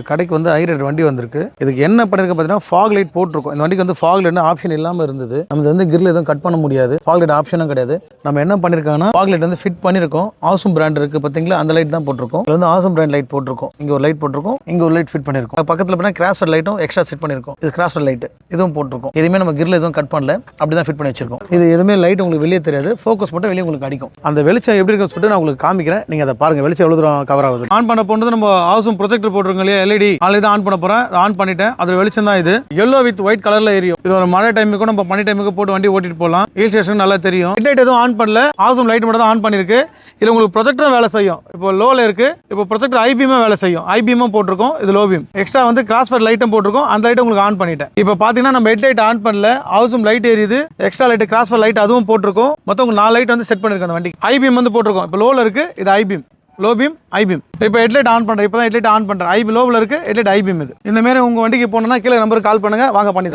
கடைக்கு வந்து ஹைரேட் வண்டி வந்திருக்கு. இதுக்கு என்ன பண்ணிருக்க பார்த்தீங்கன்னா ஃபாக் லைட் போட்டிருக்கோம். இந்த வண்டிக்கு வந்து ஃபாக் லைட் ஆப்ஷன் இல்லாமல் இருந்தது. நம்ம வந்து கிரில் எதுவும் கட் பண்ண முடியாது. ஃபாக் லைட் ஆப்ஷனும் கிடையாது. நம்ம என்ன பண்ணிருக்காங்கன்னா ஃபாக் லைட் வந்து ஃபிட் பண்ணிருக்கோம். ஆசம் பிராண்ட் இருக்கு பார்த்தீங்களா, அந்த லைட் தான் போட்டிருக்கோம். இதுல வந்து ஆசம் பிராண்ட் லைட் போட்டிருக்கோம். இங்க ஒரு லைட் போட்டிருக்கோம், இங்க ஒரு லைட் ஃபிட் பண்ணிருக்கோம். பக்கத்துல பார்த்தீங்கன்னா கிராஸ்ஃபர் லைட்டும் எக்ஸ்ட்ரா செட் பண்ணிருக்கோம். இது கிராஸ்ஃபர் லைட் இதுவும் போட்டிருக்கோம். எதுவுமே நம்ம கிரில் எதுவும் கட் பண்ணல, அப்படிதான் ஃபிட் பண்ணி வச்சிருக்கோம். இது எதுவுமே லைட் உங்களுக்கு வெளியே தெரியாது, ஃபோக்கஸ் மட்டும் வெளியே உங்களுக்கு அடிக்கும். அந்த வெளிச்சம் எப்படி இருக்குன்னு சொல்லிட்டு நான் உங்களுக்கு காமிக்கிறேன். நீங்க அதை பாருங்க, வெளிச்சம் எவ்வளவு தூரம் கவர் ஆகுது. ஆன் பண்ண போனது நம்ம ஆசம் ப்ரொஜெக்டர் போட்டிருக்கோம் இல்லையா, எல்இடி தான் ஆன் பண்ண போறேன். ஆன் பண்ணிட்டேன். அது வெளிச்சம் தான் இது. yellow வித் ஒயிட் கலர்ல எரியும். இது ஒரு மழை டைமுக்கு நம்ம பனி டைமுக்கு போட்டு வண்டி ஓட்டிட்டு போகலாம். ஹில் ஸ்டேஷன் நல்லா தெரியும். ஹெட்லைட் எதுவும் ஆன் பண்ணல, ஆசம் லைட் மட்டும் தான் ஆன் பண்ணிருக்கு. இது உங்களுக்கு ப்ரொஜெக்டர் வேலை செய்யும். இப்போ லோல இருக்கு, இப்போ ப்ரொஜெக்டர் ஐபீமே வேலை செய்யும். ஐபீமும் போட்டிருக்கோம், இது லோ பீம். எக்ஸ்ட்ரா வந்து கிராஸ்ஃபர் லைட்டும் போட்டிருக்கோம். அந்த லைட் உங்களுக்கு ஆன் பண்ணிட்டேன். இப்போ பாத்தீங்கன்னா நம்ம ஹெட்லைட் ஆன் பண்ணல, ஆசம் லைட் எரியுது. எக்ஸ்ட்ரா லைட் கிராஸ்ஃபர் லைட் அதுவும் போட்டிருக்கோம். மொத்தம் 4 லைட் வந்து செட் பண்ணிருக்கோம் அந்த வண்டிக்கு. ஐபீம் வந்து போட்டிருக்கோம். இப்போ லோல இருக்கு, இது ஐபீம். Low beam ஐபீம். இப்போ ஹெட்லைட் ஆன் பண்றேன். இப்போ தான் ஹெட்லைட் ஆன் பண்றேன். ஐபி லோவில் இருக்கு, ஹெட்லைட் ஐபீம். இது இந்த மாதிரி உங்க வண்டிக்கு போனோம்னா கீழே நம்பருக்கு கால் பண்ணுங்க, வாங்க பண்ணி தரோம்.